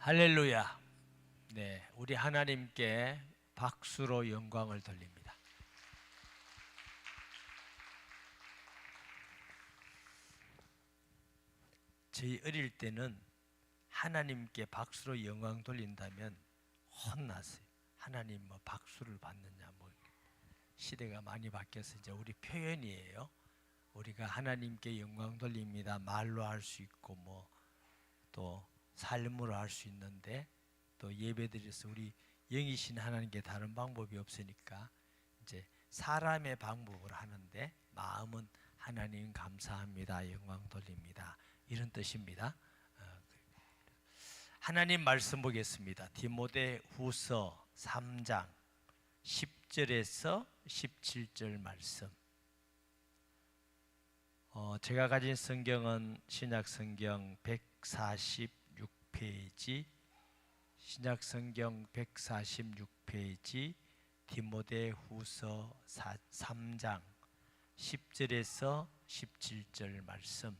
할렐루야. 네, 우리 하나님께 박수로 영광을 돌립니다. 저희 어릴 때는 하나님께 박수로 영광 돌린다면 혼났어요. 하나님 뭐 박수를 받느냐, 뭐 시대가 많이 바뀌어서 이제 우리 표현이에요. 우리가 하나님께 영광 돌립니다. 말로 할 수 있고 뭐 또 삶으로 할 수 있는데 또 예배드려서 우리 영이신 하나님께 다른 방법이 없으니까 이제 사람의 방법으로 하는데 마음은 하나님 감사합니다, 영광 돌립니다, 이런 뜻입니다. 하나님 말씀 보겠습니다. 디모데후서 3장 10절에서 17절 말씀. 제가 가진 성경은 신약성경 146페이지, 신약성경 146페이지, 디모데후서 3장 10절에서 17절 말씀.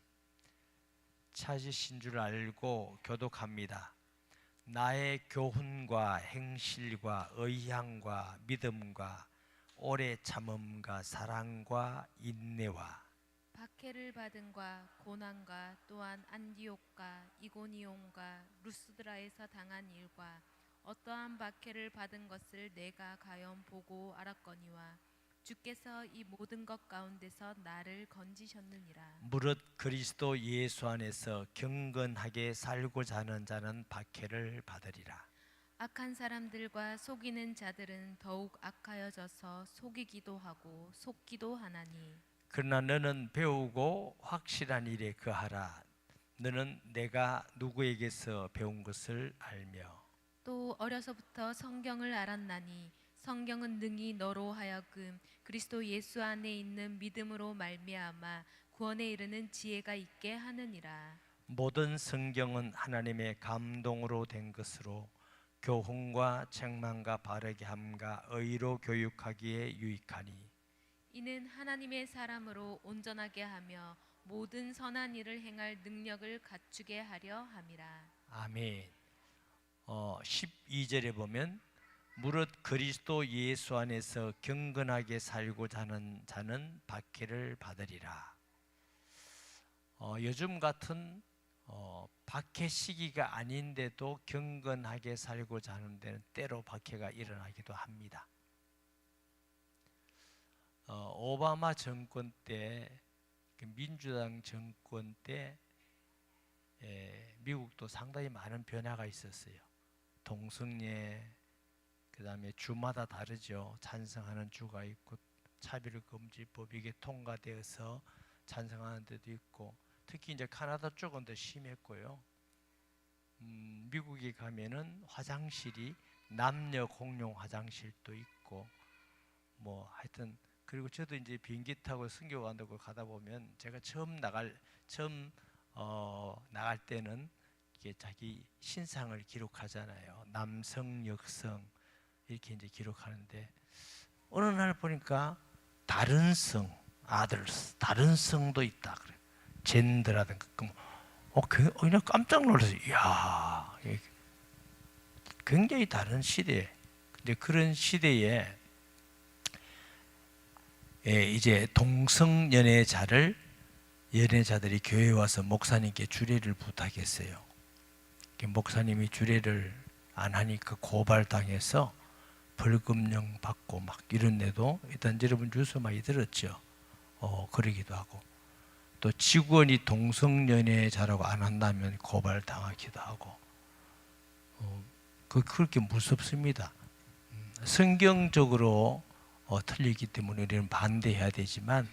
찾으신 줄 알고 교독합니다. 나의 교훈과 행실과 의향과 믿음과 오래 참음과 사랑과 인내와 박해를 받은과 고난과 또한 안디옥과 이고니온과 루스드라에서 당한 일과 어떠한 박해를 받은 것을 내가 가염 보고 알았거니와 주께서 이 모든 것 가운데서 나를 건지셨느니라. 무릇 그리스도 예수 안에서 경건하게 살고자 하는 자는 박해를 받으리라. 악한 사람들과 속이는 자들은 더욱 악하여져서 속이기도 하고 속기도 하나니 그러나 너는 배우고 확실한 일에 거하라. 너는 내가 누구에게서 배운 것을 알며 또 어려서부터 성경을 알았나니 성경은 능히 너로 하여금 그리스도 예수 안에 있는 믿음으로 말미암아 구원에 이르는 지혜가 있게 하느니라. 모든 성경은 하나님의 감동으로 된 것으로 교훈과 책망과 바르게 함과 의로 교육하기에 유익하니 이는 하나님의 사람으로 온전하게 하며 모든 선한 일을 행할 능력을 갖추게 하려 함이라. 아멘. 12절에 보면 무릇 그리스도 예수 안에서 경건하게 살고자 하는 자는 박해를 받으리라. 요즘 같은 박해 시기가 아닌데도 경건하게 살고자 하는 데는 때로 박해가 일어나기도 합니다. 오바마 정권 때, 민주당 정권 때 미국도 상당히 많은 변화가 있었어요. 동성애, 그 다음에 주마다 다르죠. 찬성하는 주가 있고 차별금지법 이게 통과되어서 찬성하는 데도 있고, 특히 이제 카나다 쪽은 더 심했고요. 미국에 가면은 화장실이 남녀 공용 화장실도 있고 뭐 하여튼, 그리고 저도 이제 비행기 타고 선교 간다고 가다 보면 제가 처음 나갈 때는 이게 자기 신상을 기록하잖아요. 남성, 여성 이렇게 이제 기록하는데 어느 날 보니까 다른 성, 다른 성도 있다 그래. 젠더라든가 그냥 깜짝 놀랐어요. 이야, 굉장히 다른 시대. 근데 그런 시대에 이제 동성연애자들이 교회에 와서 목사님께 주례를 부탁했어요. 목사님이 주례를 안 하니까 고발당해서 벌금형 받고 막 이런데도 일단 여러분 뉴스 많이 들었죠. 그러기도 하고, 또 직원이 동성연애자라고 안 한다면 고발당하기도 하고, 그렇게 무섭습니다. 성경적으로 틀리기 때문에 우리는 반대해야 되지만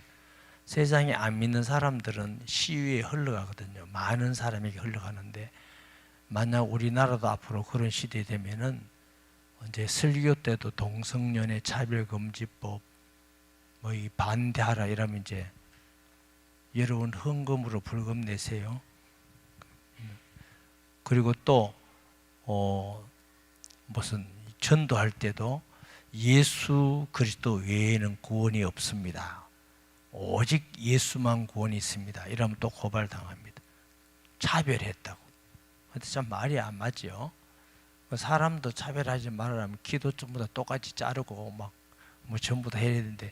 세상에 안 믿는 사람들은 시위에 흘러가거든요. 많은 사람에게 흘러가는데 만약 우리나라도 앞으로 그런 시대 되면은 이제 설교 때도 동성연애 차별금지법 뭐 이 반대하라 이러면 이제 여러분 헌금으로 벌금 내세요. 그리고 또 무슨 전도할 때도 예수 그리스도 외에는 구원이 없습니다. 오직 예수만 구원이 있습니다. 이러면 또 고발당합니다. 차별했다고. 근데 참 말이 안 맞죠. 사람도 차별하지 말라면 기도 전부 다 똑같이 자르고 막 뭐 전부 다 해야 되는데,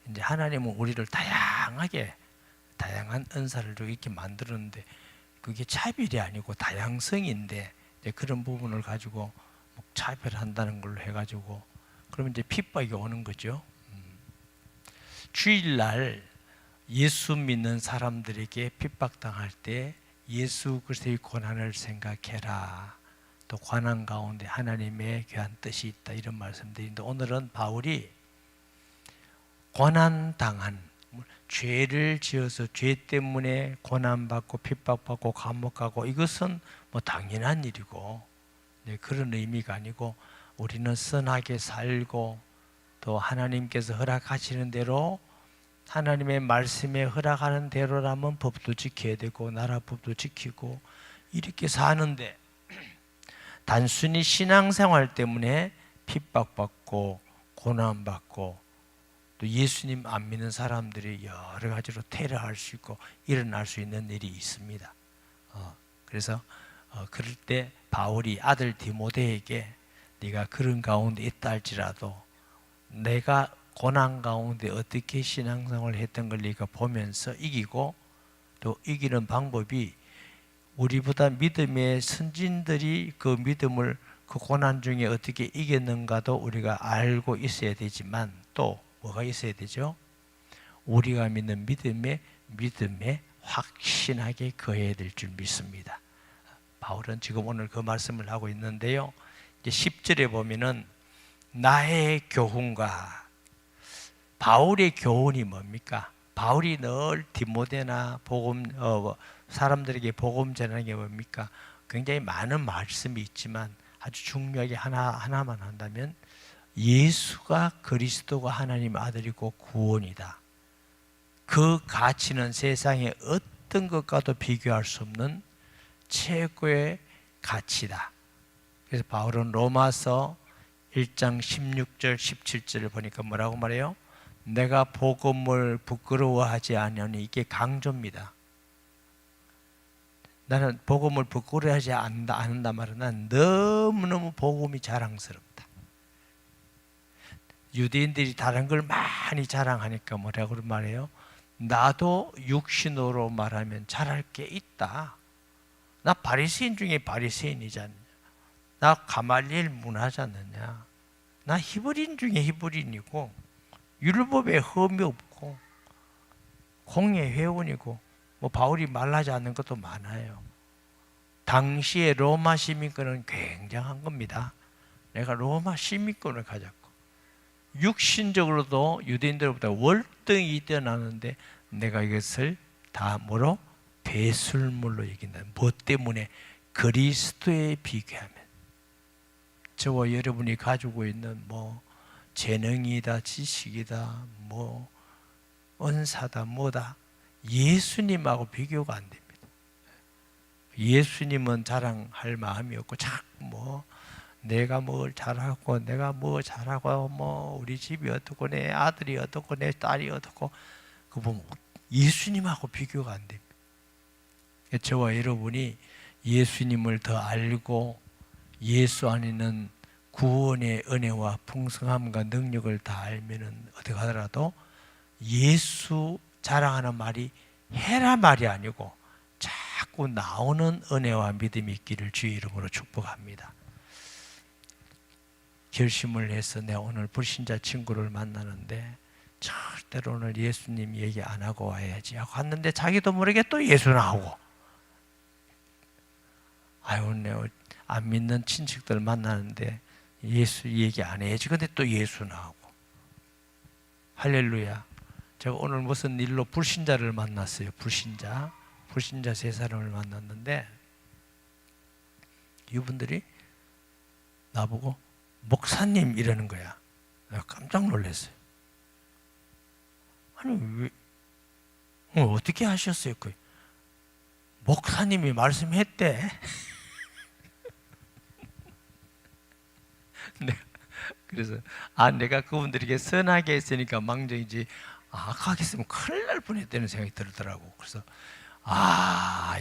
이제 하나님은 우리를 다양하게 다양한 은사를 주고 이렇게 만들었는데, 그게 차별이 아니고 다양성인데, 이제 그런 부분을 가지고 뭐 차별한다는 걸로 해가지고 그러면 이제 핍박이 오는 거죠. 주일날 예수 믿는 사람들에게 핍박당할 때 예수 그리스도의 고난을 생각해라. 또 고난 가운데 하나님의 귀한 뜻이 있다, 이런 말씀드리는데, 오늘은 바울이 고난당한, 죄를 지어서 죄 때문에 고난받고 핍박받고 감옥 가고, 이것은 뭐 당연한 일이고, 네, 그런 의미가 아니고 우리는 선하게 살고 또 하나님께서 허락하시는 대로, 하나님의 말씀에 허락하는 대로라면 법도 지켜야 되고 나라 법도 지키고 이렇게 사는데, 단순히 신앙생활 때문에 핍박받고 고난받고 또 예수님 안 믿는 사람들이 여러 가지로 테러할 수 있고 일어날 수 있는 일이 있습니다. 그래서 그럴 때 바울이 아들 디모데에게 네가 그런 가운데 있다 할지라도 내가 고난 가운데 어떻게 신앙생활을 했던 걸 네가 보면서 이기고, 또 이기는 방법이 우리보다 믿음의 선진들이 그 믿음을 그 고난 중에 어떻게 이겼는가도 우리가 알고 있어야 되지만, 또 뭐가 있어야 되죠? 우리가 믿는 믿음에 확신하게 거해야 될 줄 믿습니다. 바울은 지금 오늘 그 말씀을 하고 있는데요, 이제 10절에 보면은 나의 교훈과, 바울의 교훈이 뭡니까? 바울이 늘 디모데나 사람들에게 복음 전하는 게 뭡니까? 굉장히 많은 말씀이 있지만 아주 중요하게 하나만 한다면, 예수가 그리스도가 하나님의 아들이고 구원이다. 그 가치는 세상의 어떤 것과도 비교할 수 없는 최고의 가치다. 그래서 바울은 로마서 1장 16절 17절을 보니까 뭐라고 말해요? 내가 복음을 부끄러워하지 아니하니, 이게 강조입니다. 나는 복음을 부끄러워하지 않는다 말은, 난 너무너무 복음이 자랑스럽다. 유대인들이 다른 걸 많이 자랑하니까 뭐라고 말해요? 나도 육신으로 말하면 잘할 게 있다. 나 바리새인 중에 바리새인이지 않느냐? 나 가말리엘 문화지 않느냐? 나 히브리인 중에 히브리인이고 율법에 흠이 없고 공예 회원이고, 뭐 바울이 말하지 않는 것도 많아요. 당시에 로마 시민권은 굉장한 겁니다. 내가 로마 시민권을 가졌고 육신적으로도 유대인들보다 월등히 뛰어나는데, 내가 이것을 다 뭐로? 배설물로 여긴다. 무엇 때문에? 그리스도에 비교하면. 저와 여러분이 가지고 있는 뭐 재능이다, 지식이다, 뭐 은사다, 뭐다, 예수님하고 비교가 안 됩니다. 예수님은 자랑할 마음이 없고 자꾸 뭐 내가 뭘 잘하고 내가 뭐 잘하고 뭐 우리 집이 어떻고 내 아들이 어떻고 내 딸이 어떻고, 그거 보면 예수님하고 비교가 안 됩니다. 저와 여러분이 예수님을 더 알고 예수 안에는 구원의 은혜와 풍성함과 능력을 다 알면은 어떻게 하더라도 예수 자랑하는 말이 해라 말이 아니고 자꾸 나오는 은혜와 믿음이 있기를 주의 이름으로 축복합니다. 결심을 해서 내가 오늘 불신자 친구를 만나는데 절대로 오늘 예수님 얘기 안 하고 와야지 하고 갔는데, 자기도 모르게 또 예수 나오고, 아유 내가 안 믿는 친척들 만나는데 예수 얘기 안 해야지, 근데 또 예수 나오고. 할렐루야. 제가 오늘 무슨 일로 불신자를 만났어요. 불신자 세 사람을 만났는데, 이분들이 나보고 목사님 이러는 거야. 내가 깜짝 놀랐어요. 아니 왜 어떻게 하셨어요? 목사님이 말씀했대. 그래서 내가 그분들에게 선하게 했으니까 망정이지, 악하게 했으면 큰일 날 뻔했다는 생각이 들더라고. 그래서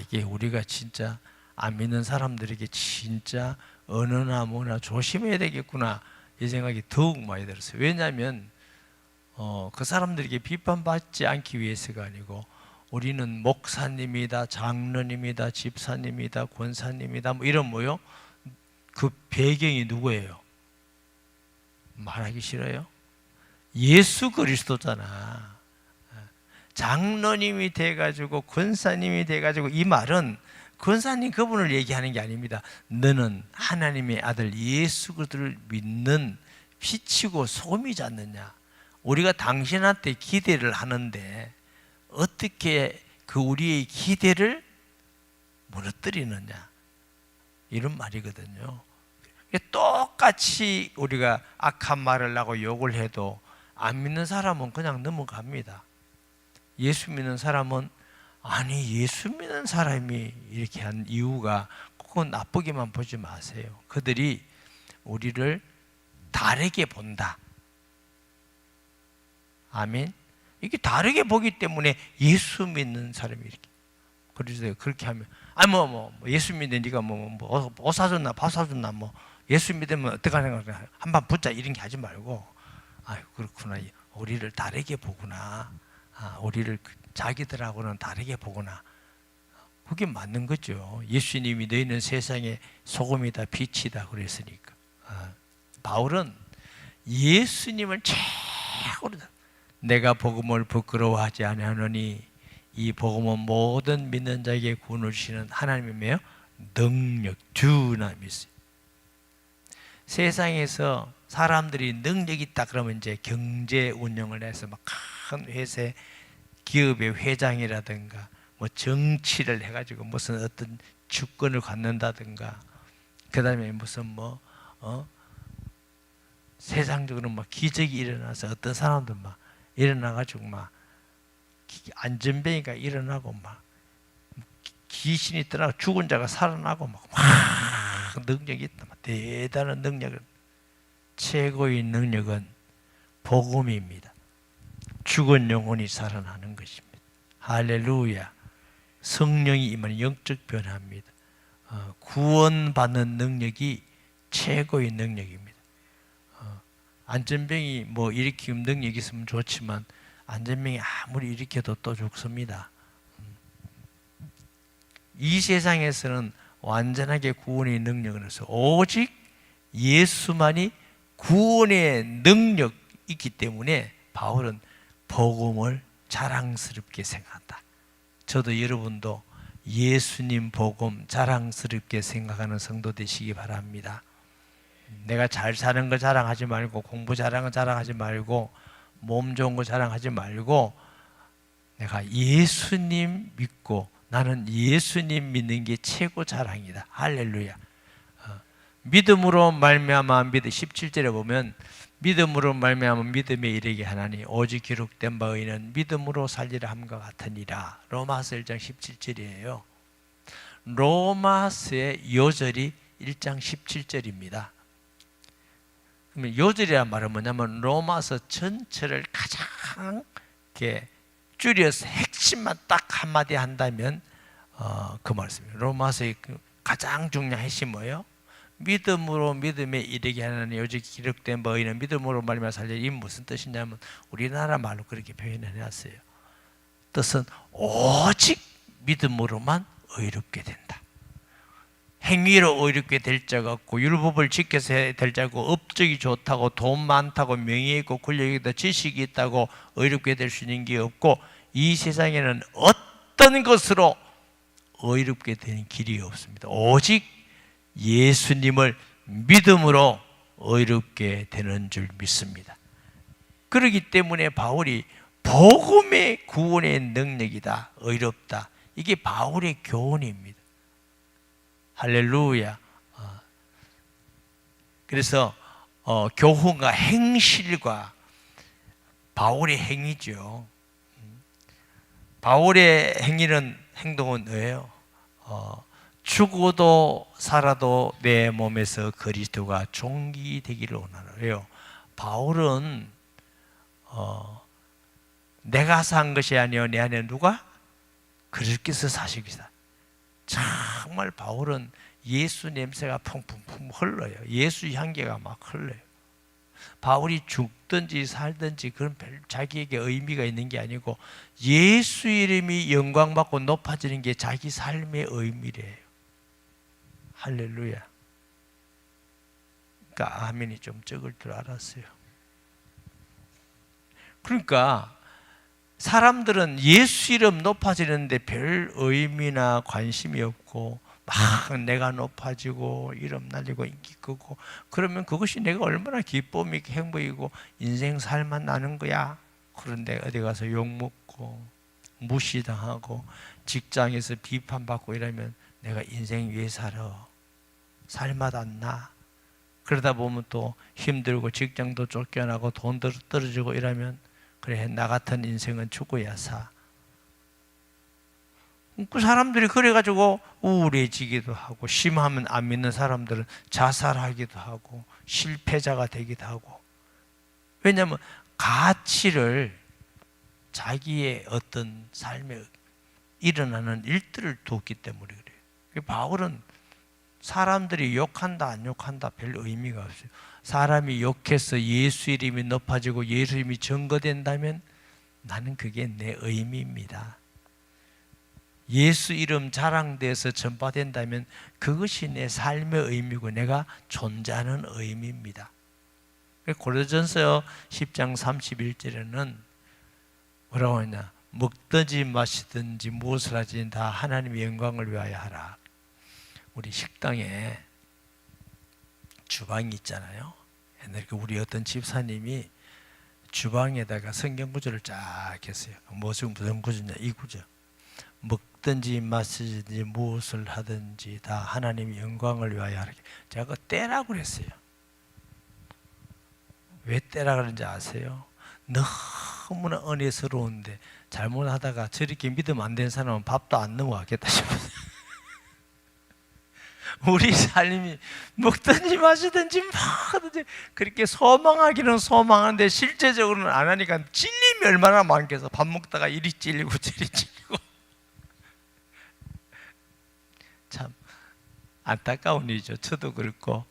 이게 우리가 진짜 안 믿는 사람들에게 진짜 어느나 뭐나 조심해야 되겠구나 이 생각이 더욱 많이 들었어요. 왜냐하면 그 사람들에게 비판받지 않기 위해서가 아니고 우리는 목사님이다, 장로님이다, 집사님이다, 권사님이다 뭐 이런 뭐요? 그 배경이 누구예요? 말하기 싫어요? 예수 그리스도잖아. 장로님이 돼가지고 권사님이 돼가지고 이 말은 권사님 그분을 얘기하는 게 아닙니다. 너는 하나님의 아들 예수 그리스도를 믿는 빛이고 소금이지 않느냐. 우리가 당신한테 기대를 하는데 어떻게 그 우리의 기대를 무너뜨리느냐 이런 말이거든요. 똑같이 우리가 악한 말을 하고 욕을 해도 안 믿는 사람은 그냥 넘어갑니다. 예수 믿는 사람은 아니 예수 믿는 사람이 이렇게 한 이유가 그건 나쁘게만 보지 마세요. 그들이 우리를 다르게 본다. 아멘. 이게 다르게 보기 때문에 예수 믿는 사람이 이렇게 그래서 그렇게 하면 예수 믿는 네가 뭐 사줬나 밥 사줬나 뭐 예수 믿으면 어떡하는 거야 한번 붙자 이런 게 하지 말고 그렇구나 우리를 다르게 보구나 우리를 자기들하고는 다르게 보구나 그게 맞는 거죠. 예수님이 너희는 세상의 소금이다 빛이다 그랬으니까 바울은 예수님을 최고로 내가 복음을 부끄러워하지 아니하노니 이 복음은 모든 믿는 자에게 구원을 주시는 하나님의 능력 두나미 있어요. 세상에서 사람들이 능력이 있다 그러면 이제 경제 운영을 해서 막 큰 회사 기업의 회장이라든가 뭐 정치를 해가지고 무슨 어떤 주권을 갖는다든가 그다음에 무슨 세상적으로 막 기적이 일어나서 어떤 사람들 막 일어나가지고 막 안전뱅이가 일어나고 막 귀신이 떠나고 죽은 자가 살아나고 막 능력이 있다. 대단한 능력은 최고의 능력은 복음입니다. 죽은 영혼이 살아나는 것입니다. 할렐루야. 성령이 임하는 영적 변화입니다. 구원받는 능력이 최고의 능력입니다. 안전병이 일으키는 능력이 있으면 좋지만 안전병이 아무리 일으켜도 또 죽습니다. 이 세상에서는 완전하게 구원의 능력은 없어. 오직 예수만이 구원의 능력이 있기 때문에 바울은 복음을 자랑스럽게 생각한다. 저도 여러분도 예수님 복음 자랑스럽게 생각하는 성도 되시기 바랍니다. 내가 잘 사는 거 자랑하지 말고 공부 잘하는 거 자랑하지 말고 몸 좋은 거 자랑하지 말고 내가 예수님 믿고 나는 예수님 믿는 게 최고 자랑이다. 할렐루야. 믿음으로 말미암아 믿음 17절에 보면 믿음으로 말미암아 믿음에 이르게 하나니 오직 기록된 바 의인은 믿음으로 살리라 함과 같으니라. 로마서 1장 17절이에요. 로마서의 요절이 1장 17절입니다. 그러면 요절이란 말은 뭐냐면 로마서 전체를 가장 이렇게 줄여서 핵심만 딱 한마디 한다면 그 말씀이에요. 로마서의 가장 중요한 핵심이 뭐예요? 믿음으로 믿음에 이르게 하는 오직 기록된 바 의인은 믿음으로 말미암아 살리라. 이 무슨 뜻이냐면 우리나라 말로 그렇게 표현해놨어요. 뜻은 오직 믿음으로만 의롭게 된다. 행위로 의롭게 될 자가 없고 율법을 지켜서 될 자고 업적이 좋다고 돈 많다고 명예 있고 권력이 있고 지식이 있다고 의롭게 될 수 있는 게 없고 이 세상에는 어떤 것으로 의롭게 되는 길이 없습니다. 오직 예수님을 믿음으로 의롭게 되는 줄 믿습니다. 그렇기 때문에 바울이 복음의 구원의 능력이다. 의롭다. 이게 바울의 교훈입니다. 할렐루야. 그래서 교훈과 행실과 바울의 행위죠. 바울의 행동은 뭐예요? 죽어도 살아도 내 몸에서 그리스도가 존귀되기를 원하노래요. 바울은 내가 산 것이 아니요 내 안에 누가 그리스도께서 사시기다. 정말 바울은 예수 냄새가 펑펑펑 흘러요. 예수 향기가 막 흘러요. 바울이 죽든지 살든지 그런 자기에게 의미가 있는 게 아니고 예수 이름이 영광받고 높아지는 게 자기 삶의 의미래요. 할렐루야. 그러니까 아멘이 좀 적을 줄 알았어요. 그러니까 사람들은 예수 이름 높아지는데 별 의미나 관심이 없고 막 내가 높아지고 이름 날리고 인기 끄고 그러면 그것이 내가 얼마나 기쁨이고 행복이고 인생 살만 나는 거야. 그런데 어디 가서 욕먹고 무시당하고 직장에서 비판받고 이러면 내가 인생 왜 살아? 살맛 안 나? 그러다 보면 또 힘들고 직장도 쫓겨나고 돈도 떨어지고 이러면 그래 나 같은 인생은 죽어야 사. 그 사람들이 그래가지고 우울해지기도 하고 심하면 안 믿는 사람들은 자살하기도 하고 실패자가 되기도 하고. 왜냐하면 가치를 자기의 어떤 삶에 일어나는 일들을 두었기 때문에 그래요. 바울은 사람들이 욕한다 안 욕한다 별 의미가 없어요. 사람이 욕해서 예수 이름이 높아지고 예수 이름이 증거된다면 나는 그게 내 의미입니다. 예수 이름 자랑돼서 전파된다면 그것이 내 삶의 의미고 내가 존재하는 의미입니다. 고린도전서 10장 31절에는 뭐라고 하냐? 먹든지 마시든지 무엇을 하든지 다 하나님의 영광을 위하여 하라. 우리 식당에 주방이 있잖아요. 옛날에 우리 어떤 집사님이 주방에다가 성경 구절을 쫙 했어요. 무슨 구절이냐? 이 구절. 먹든지 마시든지 무엇을 하든지 다 하나님의 영광을 위하여 하라. 제가 그거 떼라고 그랬어요. 왜 떼라 그런지 아세요? 너무나 은혜스러운데 잘못하다가 저렇게 믿으면 안 되는 사람은 밥도 안 넘어가겠다 싶어서 우리 삶이 먹든지 마시든지 뭐든지 그렇게 소망하기는 소망하는데 실제적으로는 안 하니까 찔림이 얼마나 많겠어. 밥 먹다가 이리 찔리고 저리 찔리고 참 안타까운 일이죠. 저도 그렇고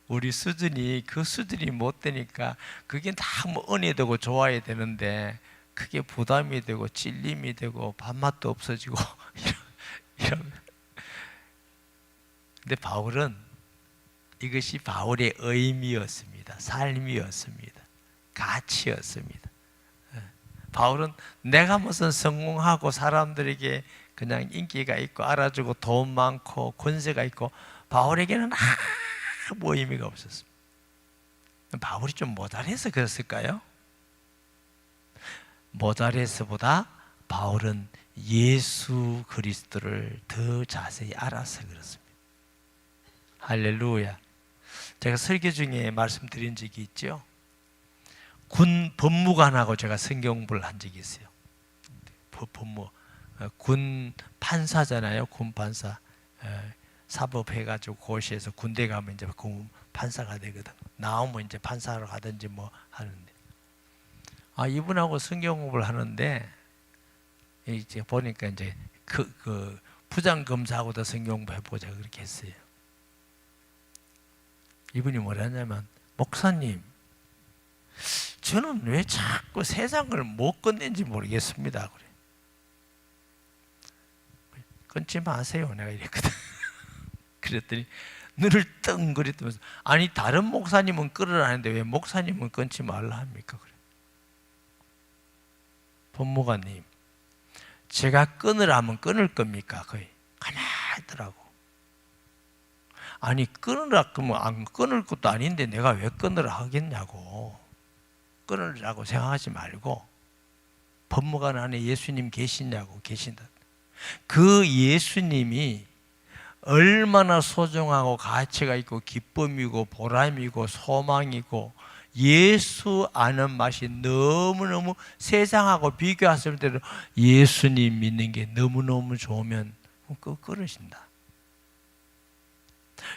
우리 수준이 그 수준이 못 되니까 그게 너무 은혜되고 좋아야 되는데 그게 부담이 되고 찔림이 되고 밥맛도 없어지고 이런. 근데 바울은 이것이 바울의 의미였습니다. 삶이었습니다. 가치였습니다. 바울은 내가 무슨 성공하고 사람들에게 그냥 인기가 있고 알아주고 돈 많고 권세가 있고 바울에게는 아무 의미가 없었습니다. 바울이 좀 모자라서 그랬을까요? 모자라서보다 바울은 예수 그리스도를 더 자세히 알아서 그렇습니다. 할렐루야. 제가 설교 중에 말씀드린 적이 있죠. 군 법무관하고 제가 성경 공부를 한 적이 있어요. 법무 군 판사잖아요. 군 판사 사법해가지고 고시에서 군대 가면 이제 군 판사가 되거든. 나오면 이제 판사로 가든지 뭐 하는데 이분하고 성경 공부를 하는데 이제 보니까 이제 그 부장 검사하고도 성경 공부 해보자 그렇게 했어요. 이분이 뭐라냐면 목사님 저는 왜 자꾸 세상을 못 건넨지 모르겠습니다. 그래. 끊지 마세요. 내가 이랬거든. 그랬더니 눈을 뜬그랬다면서 아니 다른 목사님은 끊으라는데 왜 목사님은 끊지 말라 합니까? 그래. 법무관님 제가 끊으라면 끊을 겁니까? 거의 가만히 있더라고. 아니 끊으라 그러면 안 끊을 것도 아닌데 내가 왜 끊으라 하겠냐고. 끊으라고 생각하지 말고 법무관 안에 예수님 계시냐고. 계신다. 그 예수님이 얼마나 소중하고 가치가 있고 기쁨이고 보람이고 소망이고 예수 아는 맛이 너무너무 세상하고 비교했을 때도 예수님 믿는 게 너무너무 좋으면 끊으신다.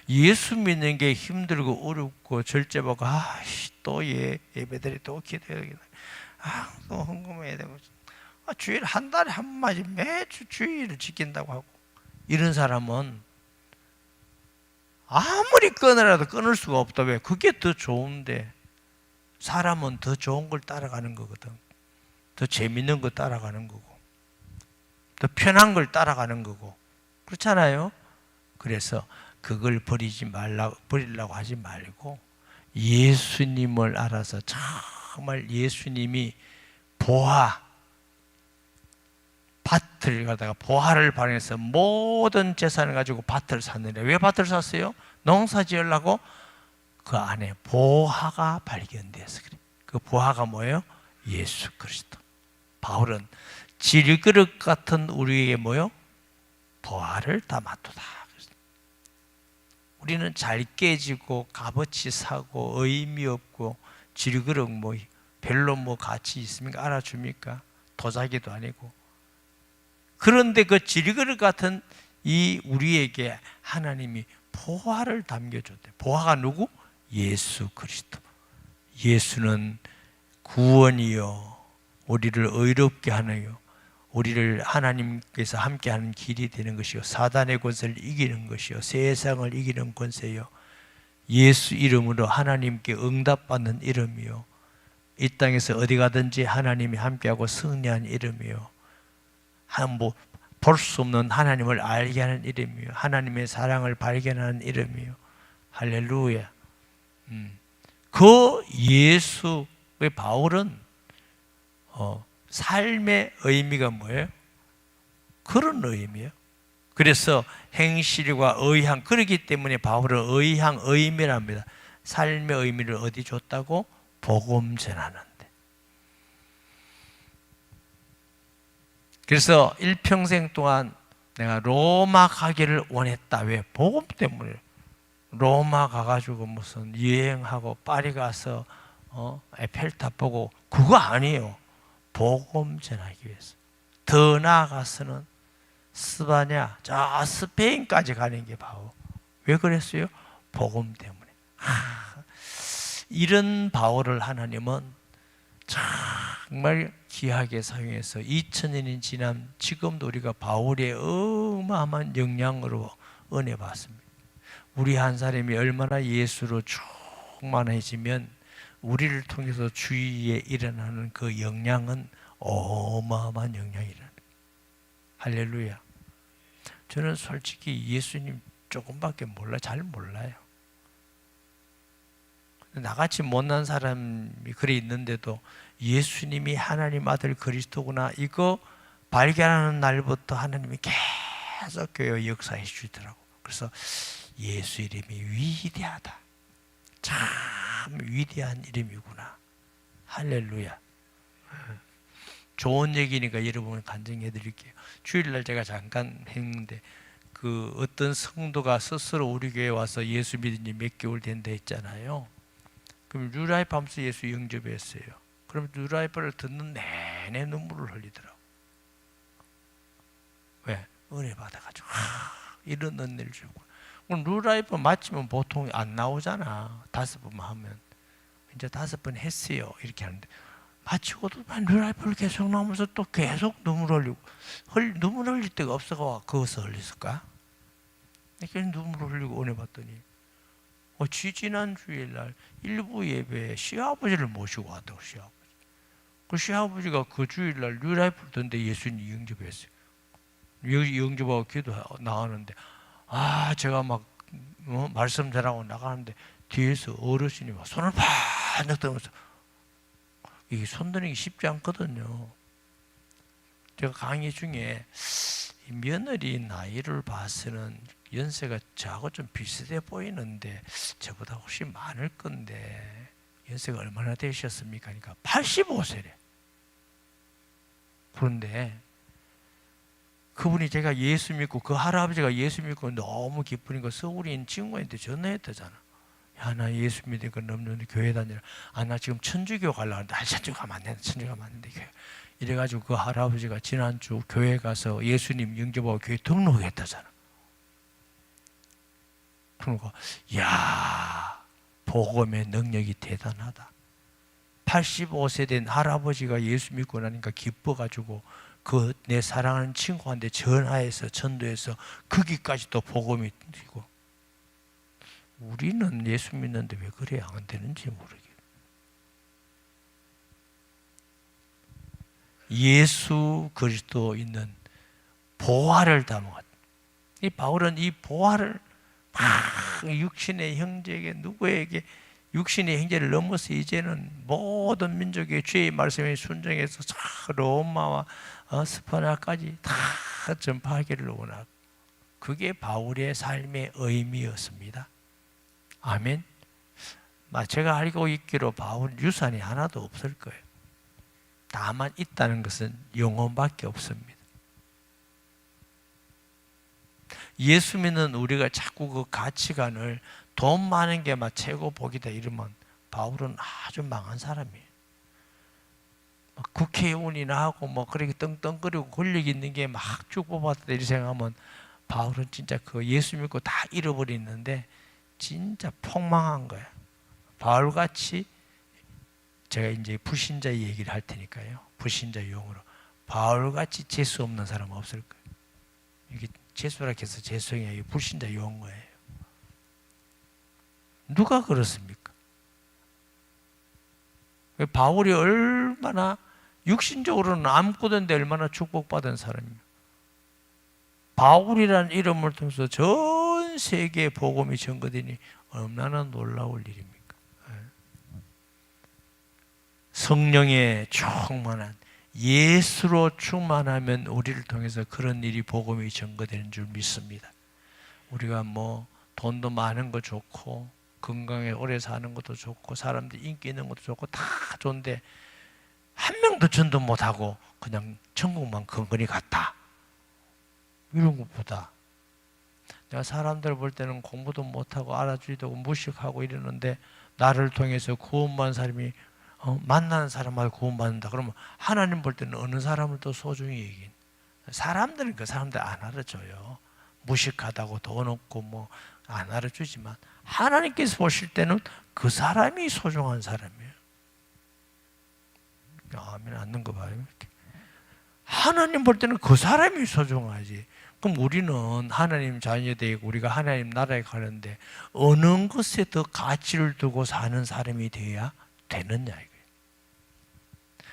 예수 믿는 게 힘들고 어렵고 절제받고 또 예배드리 또 기도해야 또 헌금해야 되고 주일 한 달에 한 번씩 매주 주일을 지킨다고 하고 이런 사람은 아무리 끊으라도 끊을 수가 없다. 왜? 그게 더 좋은데. 사람은 더 좋은 걸 따라가는 거거든. 더 재밌는 거 따라가는 거고, 더 편한 걸 따라가는 거고, 그렇잖아요. 그래서 그걸 버리려고 하지 말고 예수님을 알아서 정말 예수님이 밭을 가다가 보화를 발견해서 모든 재산을 가지고 밭을 샀는데, 왜 밭을 샀어요? 농사 지으려고. 그 안에 보화가 발견돼서 그래. 그 보화가 뭐예요? 예수 그리스도. 바울은 질그릇 같은 우리에게 뭐요? 보화를 담아두다. 우리는 잘 깨지고 값어치 사고 의미 없고 질그릇 뭐 별로 뭐 가치 있습니까? 알아줍니까? 도자기도 아니고. 그런데 그 질그릇 같은 이 우리에게 하나님이 보화를 담겨줬대. 보화가 누구? 예수 그리스도. 예수는 구원이요, 우리를 의롭게 하나요, 우리를 하나님께서 함께하는 길이 되는 것이요, 사단의 권세를 이기는 것이요, 세상을 이기는 권세요, 예수 이름으로 하나님께 응답받는 이름이요, 이 땅에서 어디 가든지 하나님이 함께하고 승리한 이름이요, 볼 수 없는 하나님을 알게 하는 이름이요, 하나님의 사랑을 발견하는 이름이요. 할렐루야. 그 예수의 바울은 삶의 의미가 뭐예요? 그런 의미예요. 그래서 행실과 의향, 그렇기 때문에 바울은 의향, 의미랍니다. 삶의 의미를 어디 줬다고? 복음 전하는데. 그래서 일평생 동안 내가 로마 가기를 원했다. 왜? 복음 때문에. 로마 가가지고 무슨 여행하고 파리 가서 에펠탑 보고, 그거 아니에요. 복음 전하기 위해서. 더 나아가서는 스바냐, 저 스페인까지 가는 게 바울. 왜 그랬어요? 복음 때문에. 이런 바울을 하나님은 정말 귀하게 사용해서 2000년이 지난 지금도 우리가 바울의 어마어마한 영향으로 은혜 받습니다. 우리 한 사람이 얼마나 예수로 충만해지면 우리를 통해서 주위에 일어나는 그 영향은 어마어마한 영향이라는. 할렐루야. 저는 솔직히 예수님 조금밖에 잘 몰라요. 나같이 못난 사람이 그래 있는데도 예수님이 하나님 아들 그리스도구나, 이거 발견하는 날부터 하나님이 계속 교회 역사해 주시더라고. 그래서 예수 이름이 위대하다, 참 위대한 이름이구나. 할렐루야. 좋은 얘기니까 여러분 간증해 드릴게요. 주일날 제가 잠깐 했는데, 그 어떤 성도가 스스로 우리 교회에 와서 예수 믿은 지 몇 개월 된다 했잖아요. 그럼 뉴라이프 하면서 예수 영접했어요. 그럼 뉴라이프를 듣는 내내 눈물을 흘리더라고. 왜? 은혜 받아가지고 이런 은혜를 주고. 뉴라이프 마치면 보통 안 나오잖아. 5번 하면. 이제 5번 했어요. 이렇게 하는데, 마치고도 뉴라이프를 계속 나오면서 또 계속 눈물 흘리고, 눈물 흘릴 데가 없어가 거기서 흘렸을까? 이렇게 눈물 흘리고 은혜 받더니, 지난 주일날 일부 예배에 시아버지를 모시고 왔다고. 시아버지. 그 시아버지가 그 주일날 뉴라이프를 듣는데 예수님 영접했어요. 영접하고 기도 나가는데, 제가 막 말씀 전하고 나가는데 뒤에서 어르신이 막 손을 반짝 들면서, 이 손드는 게 쉽지 않거든요. 제가 강의 중에 며느리 나이를 봐서는 연세가 저하고 좀 비슷해 보이는데 저보다 훨씬 많을 건데 연세가 얼마나 되셨습니까? 그러니까 85세래. 그런데 그분이, 제가 예수 믿고, 그 할아버지가 예수 믿고 너무 기쁘니까 서울에 있는 친구한테 전화했다잖아. 야, 나 예수 믿으니까 너는 교회 다니라. 나 지금 천주교 가려고 하는데, 천주교 가면 안 된다. 천주교 가면 안 된다. 이래가지고 그 할아버지가 지난주 교회 가서 예수님 영접하고 교회 등록했다잖아. 그러니까, 야, 복음의 능력이 대단하다. 85세 된 할아버지가 예수 믿고 나니까 기뻐가지고 그 내 사랑하는 친구한테 전화해서 전도해서 거기까지 또 복음이 뛰고, 우리는 예수 믿는데 왜 그래 안 되는지 모르겠어요. 예수 그리스도 있는 보화를 담아. 이 바울은 이 보화를 육신의 형제에게, 누구에게, 육신의 형제를 넘어서 이제는 모든 민족의 죄의 말씀에 순종해서 로마와 스파냐까지 다 전파하기를 원하고, 그게 바울의 삶의 의미였습니다. 아멘. 제가 알고 있기로 바울 유산이 하나도 없을 거예요. 다만 있다는 것은 영혼밖에 없습니다. 예수 믿는 우리가 자꾸 그 가치관을 돈 많은 게 막 최고 복이다 이러면 바울은 아주 망한 사람이에요. 국회의원이나 하고 뭐 그렇게 떵떵거리고 권력 있는 게 막 쭉 뽑았다 이렇게 생각하면 바울은 진짜 그 예수 믿고 다 잃어버리는데 진짜 폭망한 거야. 바울같이, 제가 이제 불신자 얘기를 할 테니까요. 불신자 용어로 바울같이 재수 없는 사람은 없을 거예요. 이게 재수라 해서 죄송해요. 불신자 용어예요. 누가 그렇습니까? 바울이 얼마나 육신적으로는 아무것도 없는데 얼마나 축복받은 사람이에요. 바울이라는 이름을 통해서 전 세계에 복음이 전거되니 얼마나 놀라울 일입니까? 성령에 충만한, 예수로 충만하면 우리를 통해서 그런 일이 복음이 전거되는 줄 믿습니다. 우리가 뭐 돈도 많은 거 좋고 건강에 오래 사는 것도 좋고 사람들 인기 있는 것도 좋고 다 좋은데 한 명도 전도 못하고 그냥 천국만 근근히 갔다, 이런 것보다, 내가 사람들 볼 때는 공부도 못하고 알아주지도 않고 무식하고 이러는데 나를 통해서 구원받은 사람이 만나는 사람마다 구원받는다 그러면 하나님 볼 때는 어느 사람을 더 소중히 여긴? 사람들은 그 사람들 안 알아줘요. 무식하다고 돈 없고 뭐 안 알아주지만 하나님께서 보실 때는 그 사람이 소중한 사람이에요. 아멘 않는 거 봐요. 이렇게. 하나님 볼 때는 그 사람이 소중하지. 그럼 우리는 하나님 자녀되고 우리가 하나님 나라에 가는데 어느 것에 더 가치를 두고 사는 사람이 돼야 되느냐 이거예요.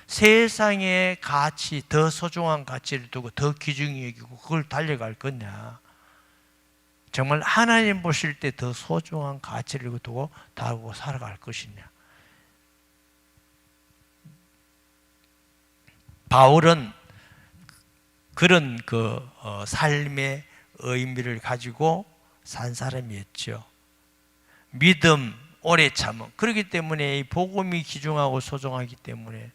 세상의 가치, 더 소중한 가치를 두고 더 귀중히 여기고 그걸 달려갈 거냐, 정말 하나님 보실 때 더 소중한 가치를 두고 다루고 살아갈 것이냐. 바울은 그런 삶의 의미를 가지고 산 사람이었죠. 믿음, 오래 참음. 그렇기 때문에 이 복음이 귀중하고 소중하기 때문에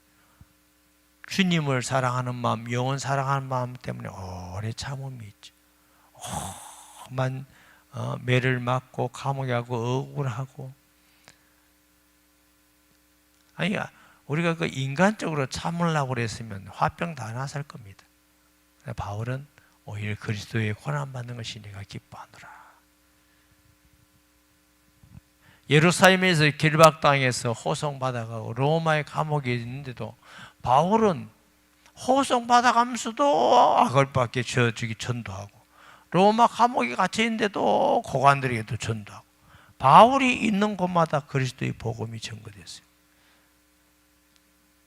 주님을 사랑하는 마음, 영혼 사랑하는 마음 때문에 오래 참음이 있죠. 만 매를 맞고 감옥에 가고 억울하고. 아니, 우리가 그 인간적으로 참으려고 그랬으면 화병 다 났을 겁니다. 바울은 오히려 그리스도의 고난받는 것이 내가 기뻐하노라. 예루살렘에서 길박당해서 호송받아가고 로마의 감옥에 있는데도 바울은 호송받아가면서도 아글밖에 저기 전도하고, 로마 감옥에 갇혀 있는데도 고관들에게도 전도하고, 바울이 있는 곳마다 그리스도의 복음이 전거됐어요.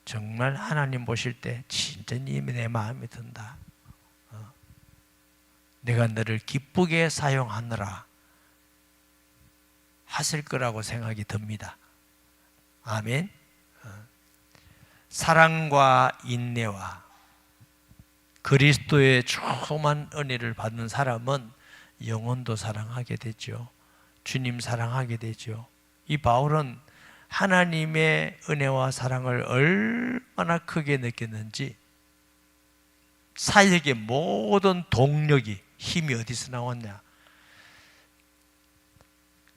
정말 하나님 보실 때 진짜 내 마음이 든다. 내가 너를 기쁘게 사용하느라 하실 거라고 생각이 듭니다. 아멘. 사랑과 인내와 그리스도의 충만한 은혜를 받는 사람은 영혼도 사랑하게 되죠. 주님 사랑하게 되죠. 이 바울은 하나님의 은혜와 사랑을 얼마나 크게 느꼈는지, 사역의 모든 동력이, 힘이 어디서 나왔냐?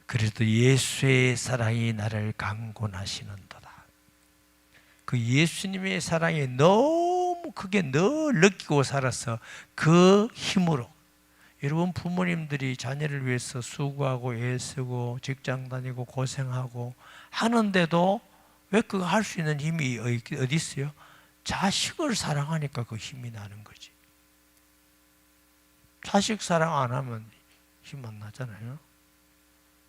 그래도 예수의 사랑이 나를 강권하시는도다. 그 예수님의 사랑이 너무 크게 늘 느끼고 살아서 그 힘으로, 여러분 부모님들이 자녀를 위해서 수고하고 애쓰고 직장 다니고 고생하고 하는데도 왜 그거 할 수 있는 힘이 어디 있어요? 자식을 사랑하니까 그 힘이 나는 거지. 자식 사랑 안 하면 힘 안 나잖아요.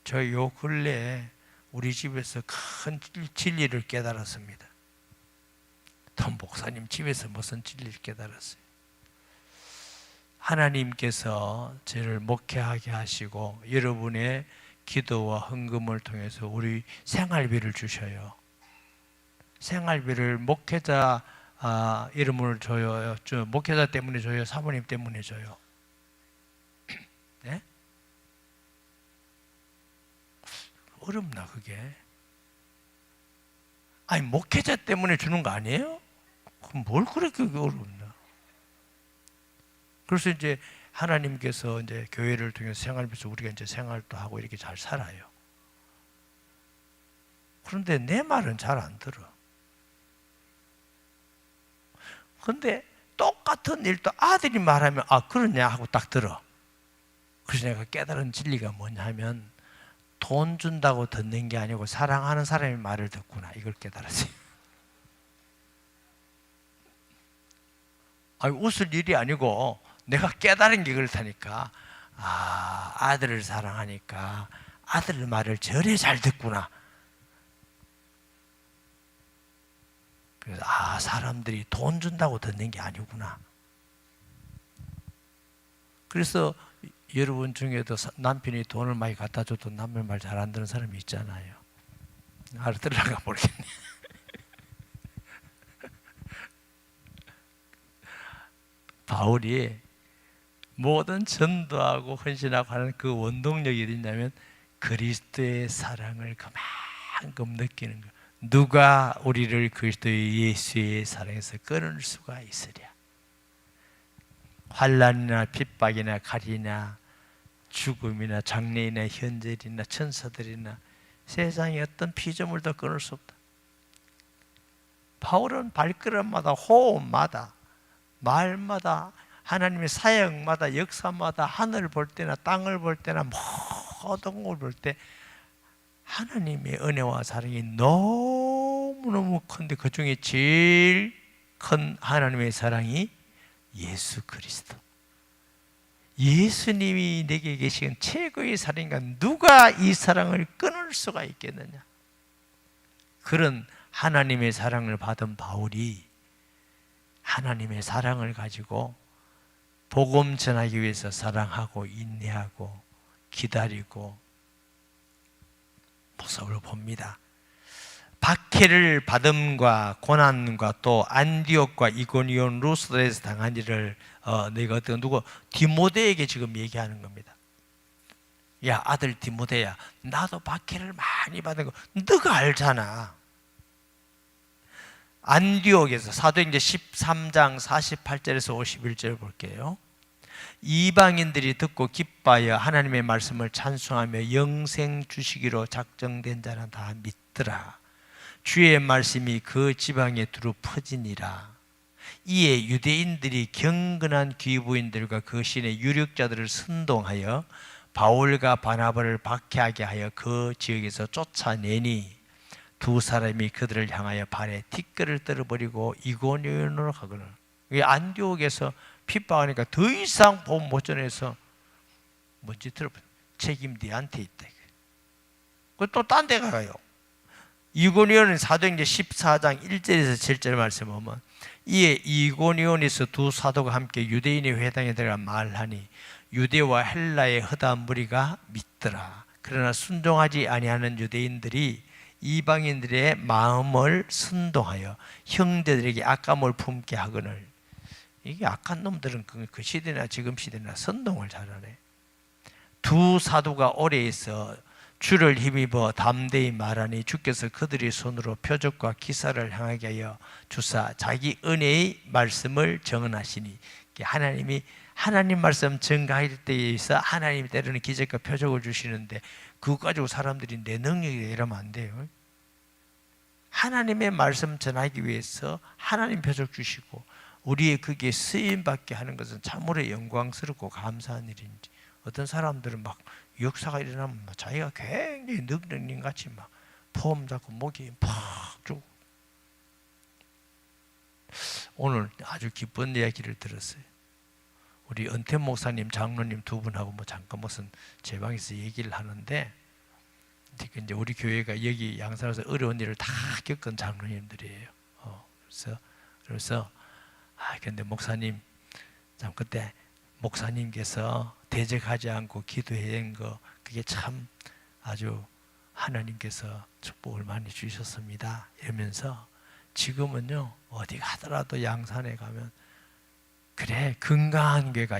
저 요 근래에 우리 집에서 큰 진리를 깨달았습니다. 또 목사님 집에서 무슨 진리를 깨달았어요? 하나님께서 저를 목회하게 하시고 여러분의 기도와 헌금을 통해서 우리 생활비를 주셔요. 생활비를 목회자 이름을 줘요. 목회자 때문에 줘요? 사모님 때문에 줘요? 네? 어렵나 그게? 아니 목회자 때문에 주는 거 아니에요? 그럼 뭘 그렇게 어렵나? 그래서 이제 하나님께서 이제 교회를 통해서 생활비서 우리가 이제 생활도 하고 이렇게 잘 살아요. 그런데 내 말은 잘 안 들어. 근데 똑같은 일도 아들이 말하면 그러냐 하고 딱 들어. 그래서 내가 깨달은 진리가 뭐냐 하면 돈 준다고 듣는 게 아니고 사랑하는 사람의 말을 듣구나, 이걸 깨달았어요. 웃을 일이 아니고 내가 깨달은 게 그렇다니까. 아들을 사랑하니까 아들 말을 저래 잘 듣구나. 그래서 사람들이 돈 준다고 듣는 게 아니구나. 그래서 여러분 중에도 남편이 돈을 많이 갖다 줘도 남편 말 잘 안 듣는 사람이 있잖아요. 알아들을까 모르겠네. 바울이 모든 전도하고 헌신하고 하는 그 원동력이 어디냐면 그리스도의 사랑을 그만큼 느끼는 거예요. 누가 우리를 그리스도의 예수의 사랑에서 끊을 수가 있으랴. 환난이나 핍박이나 가리나 죽음이나 장래이나 현재이나 천사들이나 세상의 어떤 피조물도 끊을 수 없다. 바울은 발걸음마다 호흡마다 말마다 하나님의 사역마다 역사마다 하늘을 볼 때나 땅을 볼 때나 모든 걸 볼 때 하나님의 은혜와 사랑이 너무너무 큰데 그 중에 제일 큰 하나님의 사랑이 예수 그리스도. 예수님이 내게 계신 최고의 사랑인가 누가 이 사랑을 끊을 수가 있겠느냐. 그런 하나님의 사랑을 받은 바울이 하나님의 사랑을 가지고 복음 전하기 위해서 사랑하고 인내하고 기다리고 모습을 봅니다. 박해를 받음과 고난과 또 안디옥과 이고니온 루스드에서 당한 일을 내가 누구 디모데에게 지금 얘기하는 겁니다. 야 아들 디모데야, 나도 박해를 많이 받은 거 너가 알잖아. 안디옥에서 사도행전 13장 48절에서 51절 볼게요. 이방인들이 듣고 기뻐하여 하나님의 말씀을 찬송하며 영생 주시기로 작정된 자는 다 믿더라. 주의 말씀이 그 지방에 두루 퍼지니라. 이에 유대인들이 경건한 귀부인들과 그 신의 유력자들을 선동하여 바울과 바나바를 박해하게 하여 그 지역에서 쫓아내니 두 사람이 그들을 향하여 발에 티끌을 떨어버리고 이고니온으로 가거늘. 안디옥에서 핍박하니까 더 이상 복 못 전해서 뭔지 들어보세요. 책임 네한테 있다. 또 딴 데 가요. 이고니온은 사도행전 14장 1절에서 7절 말씀 보면 이에 이고니온에서 두 사도가 함께 유대인의 회당에 들어가 말하니 유대와 헬라의 허다한 무리가 믿더라. 그러나 순종하지 아니하는 유대인들이 이방인들의 마음을 선동하여 형제들에게 악감을 품게 하거늘. 이게 악한 놈들은 그 시대나 지금 시대나 선동을 잘하네. 두 사도가 오래 있어 주를 힘입어 담대히 말하니 주께서 그들의 손으로 표적과 기사를 행하게 하여 주사 자기 은혜의 말씀을 정언하시니, 하나님이 하나님 말씀 전가할 때에 있어 하나님이 때로는 기적과 표적을 주시는데 그거 가지고 사람들이 내 능력이다 이러면 안 돼요. 하나님의 말씀 전하기 위해서 하나님 표적 주시고 우리의 그게 쓰임받게 하는 것은 참으로 영광스럽고 감사한 일인지, 어떤 사람들은 막 역사가 일어나면 자기가 굉장히 늑대님 같이 막 폼 잡고 목이 팍 죽어 오늘 아주 기쁜 이야기를 들었어요. 우리 은퇴 목사님, 장로님 두 분하고 뭐 잠깐 무슨 제 방에서 얘기를 하는데, 이제 우리 교회가 여기 양산에서 어려운 일을 다 겪은 장로님들이에요. 그래서 근데 목사님, 참 그때 목사님께서 대적하지 않고 기도한 거, 그게 참 아주 하나님께서 축복을 많이 주셨습니다. 이러면서 지금은요 어디 가더라도 양산에 가면 그래 건강한 교회가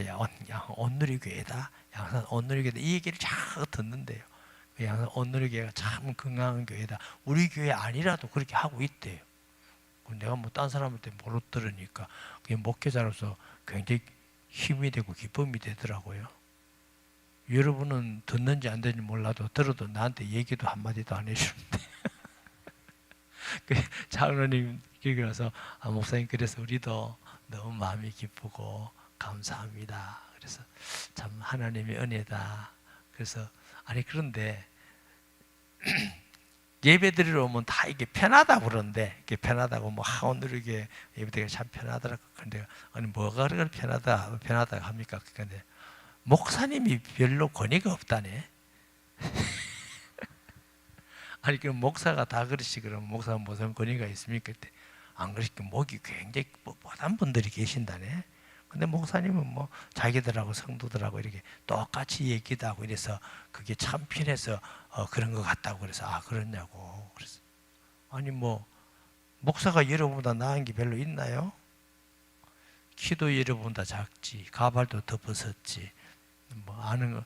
온누리 교회다, 양산 온누리 교회다, 이 얘기를 자꾸 듣는데요. 양산 온누리 교회가 참 건강한 교회다. 우리 교회 아니라도 그렇게 하고 있대요. 내가 뭐 딴 사람한테 못 들으니까 그게 목회자로서 굉장히 힘이 되고 기쁨이 되더라고요. 여러분은 듣는지 안 듣는지 몰라도 들어도 나한테 얘기도 한마디도 안 해주는데 그 장로님 그래서 목사님 그래서 우리도 너무 마음이 기쁘고 감사합니다. 그래서 참 하나님의 은혜다. 그래서 그런데 예배 드리러 오면 다 이게 편하다고 그러는데, 이게 편하다고 뭐 오늘 이게 예배 드리기가 참 편하더라고. 근데 뭐가 그렇게 편하다 합니까? 근데 목사님이 별로 권위가 없다네. 그 목사가 다 그러시 그러면 목사는 무슨 권위가 있습니까? 그때 안 그러시니까 목이 굉장히 뻣뻣한 분들이 계신다네. 근데 목사님은 뭐 자기들하고 성도들하고 이렇게 똑같이 얘기도 하고 이래서 그게 참 편해서 그런 것 같다고 그래서 그러냐고. 그래서 뭐 목사가 여러분보다 나은 게 별로 있나요? 키도 여러분보다 작지, 가발도 더 벗었지, 뭐 아는 거.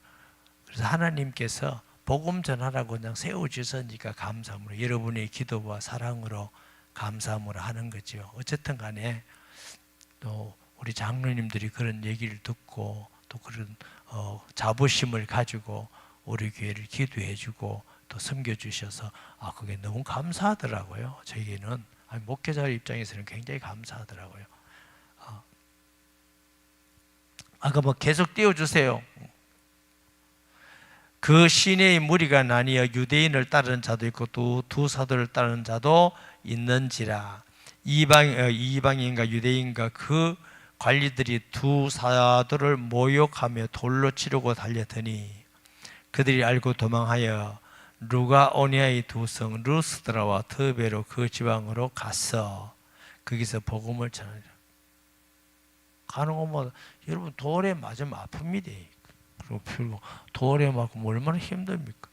그래서 하나님께서 복음 전하라고 그냥 세워주셨으니까 감사함으로, 여러분의 기도와 사랑으로 감사함으로 하는 거죠. 어쨌든 간에 또 우리 장로님들이 그런 얘기를 듣고 또 그런 자부심을 가지고 우리 교회를 기도해주고 또 섬겨주셔서 그게 너무 감사하더라고요. 저에게는 목회자 입장에서는 굉장히 감사하더라고요. 뭐 계속 띄워주세요. 그 시내의 무리가 나뉘어 유대인을 따르는 자도 있고 또 두 사도를 따르는 자도 있는지라. 이방인과 유대인과 그 관리들이 두 사도를 모욕하며 돌로 치르고 달려드니 그들이 알고 도망하여 루가오니아의 두 성 루스드라와 드베로 그 지방으로 갔어. 거기서 복음을 전하니라. 가는 곳마다 여러분 돌에 맞으면 아픕니다. 그리고 돌에 맞고 얼마나 힘듭니까?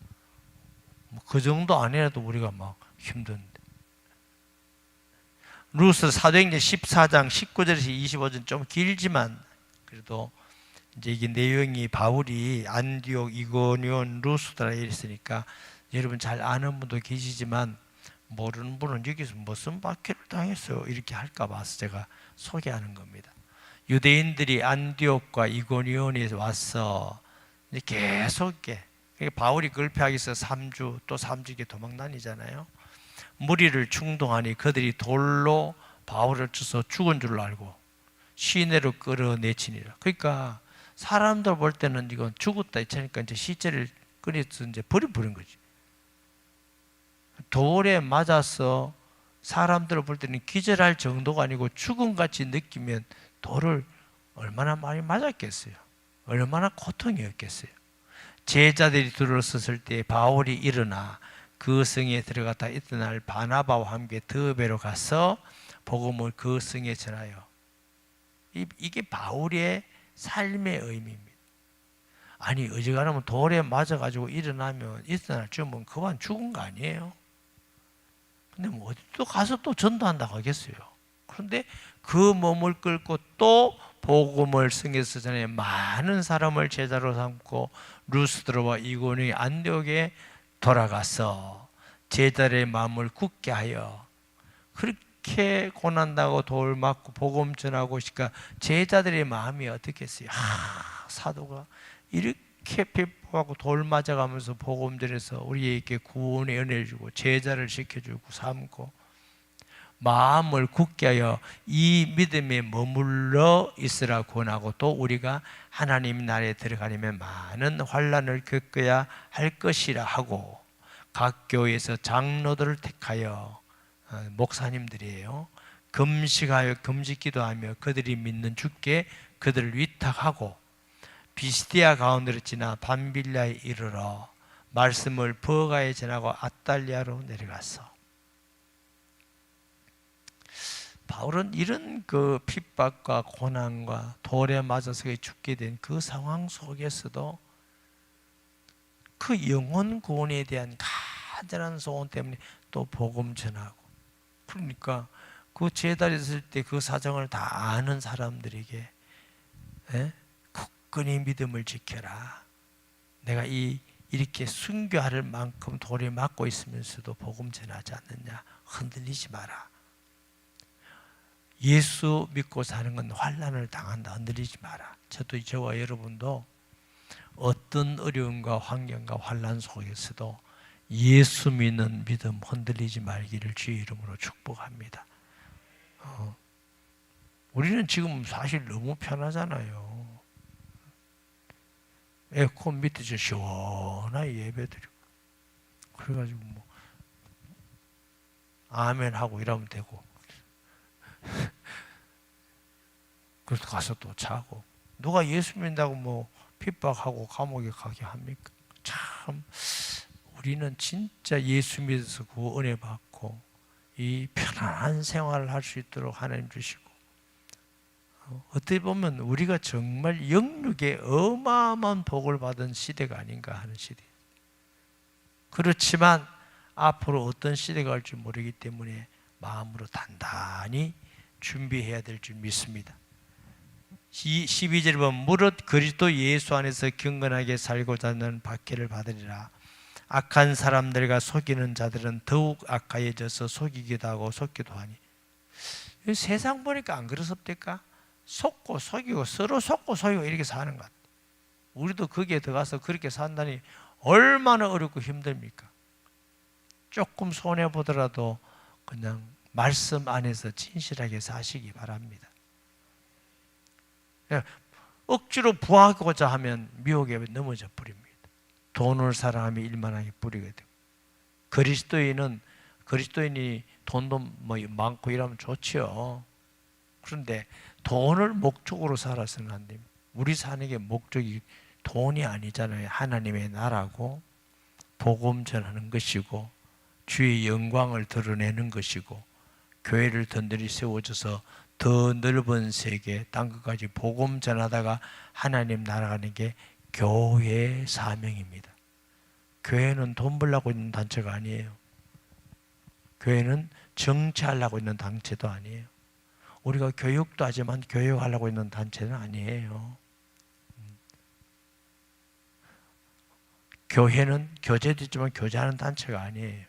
그 정도 아니라도 우리가 막 힘든데. 루스 사도행전 14장 19절에서 25절 좀 길지만 그래도 이제 이게 내용이 바울이 안디옥, 이고니온, 루스드라에 있으니까 여러분 잘 아는 분도 계시지만 모르는 분은 여기서 무슨 박해를 당했어요 이렇게 할까 봐서 제가 소개하는 겁니다. 유대인들이 안디옥과 이고니온에 와서 계속 바울이 그걸 피하기 위해서 3주 또 3주 도망 다니잖아요. 무리를 충동하니 그들이 돌로 바울을 쳐서 죽은 줄 알고 시내로 끌어내치니라. 그러니까 사람들 볼 때는 이건 죽었다 이러니까 이제 시체를 끌어서 이제 버려버린 거지. 돌에 맞아서 사람들을 볼 때는 기절할 정도가 아니고 죽음같이 느끼면 돌을 얼마나 많이 맞았겠어요. 얼마나 고통이었겠어요. 제자들이 둘러섰을 때 바울이 일어나 그 성에 들어갔다 이튿날 바나바와 함께 드베로 가서 복음을 그 성에 전하여. 이게 바울의 삶의 의미입니다. 어지간하면 돌에 맞아가지고 일어나면 이튿날 죽으면 그만 죽은 거 아니에요. 근데 뭐 어디 또 가서 또 전도한다고 하겠어요. 그런데 그 몸을 끌고 또 복음을 성에서 전해 많은 사람을 제자로 삼고 루스드라와 이고니 안디옥에 돌아가서 제자들의 마음을 굳게 하여. 그렇게 고난당하고 돌 맞고 복음 전하고 있으니까 제자들의 마음이 어떻겠어요? 사도가 이렇게 핍박하고 돌 맞아가면서 복음 전해서 우리에게 구원의 은혜를 주고 제자를 시켜주고 삼고 마음을 굳게 하여 이 믿음에 머물러 있으라 권하고 또 우리가 하나님 나라에 들어가려면 많은 환난을 겪어야 할 것이라 하고 각 교회에서 장로들을 택하여 목사님들이에요. 금식하여 금식기도하며 그들이 믿는 주께 그들을 위탁하고 비시디아 가운데로 지나 밤빌라에 이르러 말씀을 버가에 전하고 아달리아로 내려갔어. 바울은 이런 그 핍박과 고난과 돌에 맞아서 죽게 된 그 상황 속에서도 그 영혼 구원에 대한 간절한 소원 때문에 또 복음 전하고, 그러니까 그 제자리에 있을 때 그 사정을 다 아는 사람들에게 굳건히 믿음을 지켜라. 내가 이렇게 순교할 만큼 돌에 맞고 있으면서도 복음 전하지 않느냐. 흔들리지 마라. 예수 믿고 사는 건 환난을 당한다. 흔들리지 마라. 저와 여러분도 어떤 어려움과 환경과 환난 속에서도 예수 믿는 믿음 흔들리지 말기를 주의 이름으로 축복합니다. 우리는 지금 사실 너무 편하잖아요. 에어컨 밑에서 시원하게 예배드리고, 그래가지고 뭐 아멘 하고 이러면 되고, 그래서 가서 또 자고, 누가 예수 믿는다고 뭐 핍박하고 감옥에 가게 합니까? 참 우리는 진짜 예수 믿어서 그 은혜 받고 이 편안한 생활을 할 수 있도록 하나님 주시고, 어떻게 보면 우리가 정말 영육에 어마어마한 복을 받은 시대가 아닌가 하는 시대. 그렇지만 앞으로 어떤 시대가 올지 모르기 때문에 마음으로 단단히 준비해야 될 줄 믿습니다. 12절 보면 무릇 그리스도 예수 안에서 경건하게 살고자 하는 박해를 받으리라. 악한 사람들과 속이는 자들은 더욱 악하여져서 속이기도 하고 속기도 하니. 세상 보니까 안 그렇습니까? 속고 속이고 서로 속고 속이고 이렇게 사는 것 같아요. 우리도 거기에 들어가서 그렇게 산다니 얼마나 어렵고 힘듭니까? 조금 손해보더라도 그냥 말씀 안에서 진실하게 사시기 바랍니다. 억지로 부하고자 하면 미혹에 넘어져 버립니다. 돈을 사랑하며 일만하게 뿌리게 되고, 그리스도인이 돈도 뭐 많고 이러면 좋죠. 그런데 돈을 목적으로 살아서는 안 됩니다. 우리 사는 게 목적이 돈이 아니잖아요. 하나님의 나라고 복음 전하는 것이고 주의 영광을 드러내는 것이고 교회를 든든히 세워줘서 더 넓은 세계 땅끝까지 복음 전하다가 하나님 나아가는 게 교회의 사명입니다. 교회는 돈 벌려고 있는 단체가 아니에요. 교회는 정치하려고 있는 단체도 아니에요. 우리가 교육도 하지만 교육하려고 있는 단체는 아니에요. 교회는 교제도 있지만 교제하는 단체가 아니에요.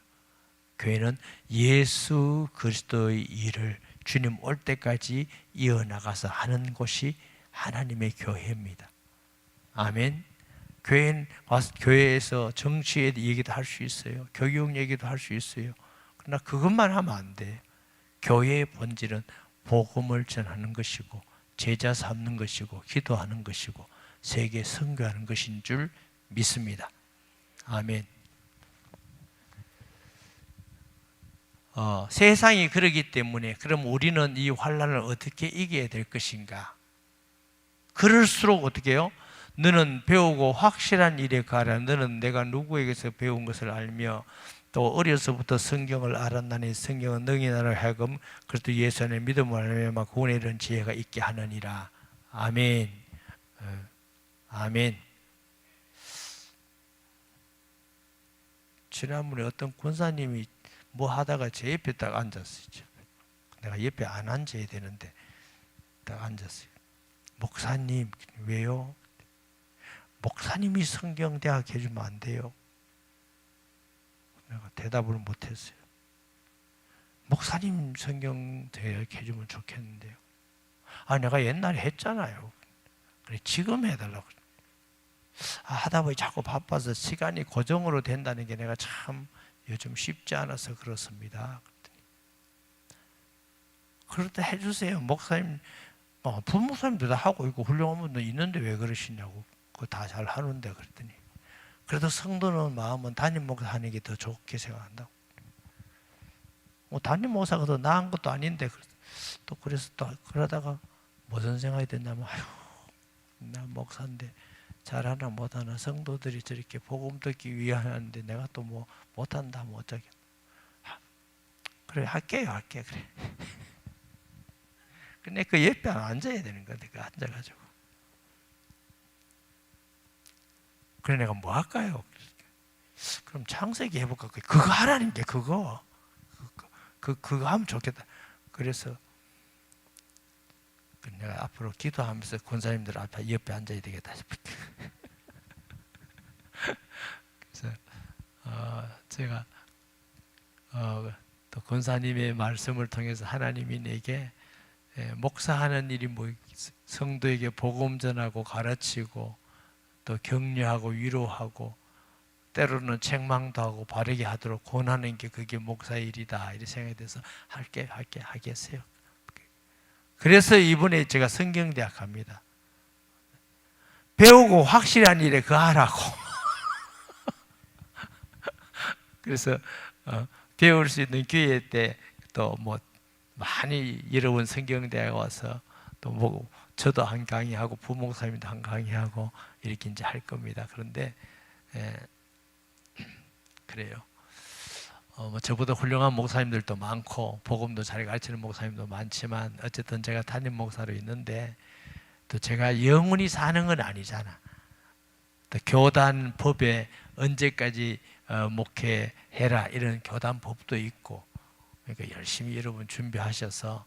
교회는 예수 그리스도의 일을 주님 올 때까지 이어나가서 하는 곳이 하나님의 교회입니다. 아멘. 교회에서 정치에 얘기도 할 수 있어요. 교육 얘기도 할 수 있어요. 그러나 그것만 하면 안 돼요. 교회의 본질은 복음을 전하는 것이고 제자 삼는 것이고 기도하는 것이고 세계 선교하는 것인 줄 믿습니다. 아멘. 세상이 그러기 때문에 그럼 우리는 이 환난을 어떻게 이겨야 될 것인가? 그럴수록 어떻게 해요? 너는 배우고 확실한 일에 가라. 너는 내가 누구에게서 배운 것을 알며 또 어려서부터 성경을 알았나니 성경은 너희 나라를 하여금 그리스도 예수 안에 믿음을 하며 구원에 이르는 지혜가 있게 하느니라. 아멘. 아멘. 지난번에 어떤 권사님이 뭐 하다가 제 옆에 딱 앉았어요. 내가 옆에 안 앉아야 되는데 딱 앉았어요. 목사님, 왜요? 목사님이 성경대학 해주면 안 돼요? 내가 대답을 못했어요. 목사님 성경대학 해주면 좋겠는데요. 내가 옛날에 했잖아요. 그래, 지금 해달라고. 하다 보니 자꾸 바빠서 시간이 고정으로 된다는 게 내가 참 요즘 쉽지 않아서 그렇습니다. 그럴 때 해주세요. 목사님, 부목사님도 다 하고 있고 훌륭한 분도 있는데 왜 그러시냐고. 그거 다 잘 하는데 그랬더니 그래도 성도는 마음은 담임 목사 하는 게 더 좋게 생각한다고. 담임 목사가 더 나은 것도 아닌데 또 그래서 또 그러다가 무슨 생각이 됐냐면, 아휴, 나 목사인데 잘하나 못하나, 성도들이 저렇게 복음 듣기 위해 하는데 내가 또 뭐 못한다 뭐 어쩌겠. 그래 할게요 그래. 근데 그 옆에 앉아야 되는 건데 그 앉아가지고, 그래 내가 뭐 할까요? 그럼 창세기 해볼까? 그거 하라는 게 그거 하면 좋겠다. 그래서 내가 앞으로 기도하면서 권사님들 앞에 옆에 앉아야 되겠다 싶었. 그래서 제가 또 권사님의 말씀을 통해서 하나님이 내게 목사하는 일이 뭐 성도에게 복음 전하고 가르치고 또 격려하고 위로하고 때로는 책망도 하고 바르게 하도록 권하는 게 그게 목사 일이다 이렇게 생각이 돼서 하겠어요. 그래서 이번에 제가 성경대학 갑니다. 배우고 확실한 일에 그 하라고. 그래서 배울 수 있는 기회 때 또 뭐 많이 여러분 성경대학 와서 또 뭐 저도 한 강의하고 부목사님도 한 강의하고 이렇게 이제 할 겁니다. 그런데 그래요. 뭐 저보다 훌륭한 목사님들도 많고 복음도 잘 가르치는 목사님도 많지만 어쨌든 제가 담임 목사로 있는데 또 제가 영원히 사는 건 아니잖아. 또 교단 법에 언제까지 목회해라 이런 교단 법도 있고, 그러니까 열심히 여러분 준비하셔서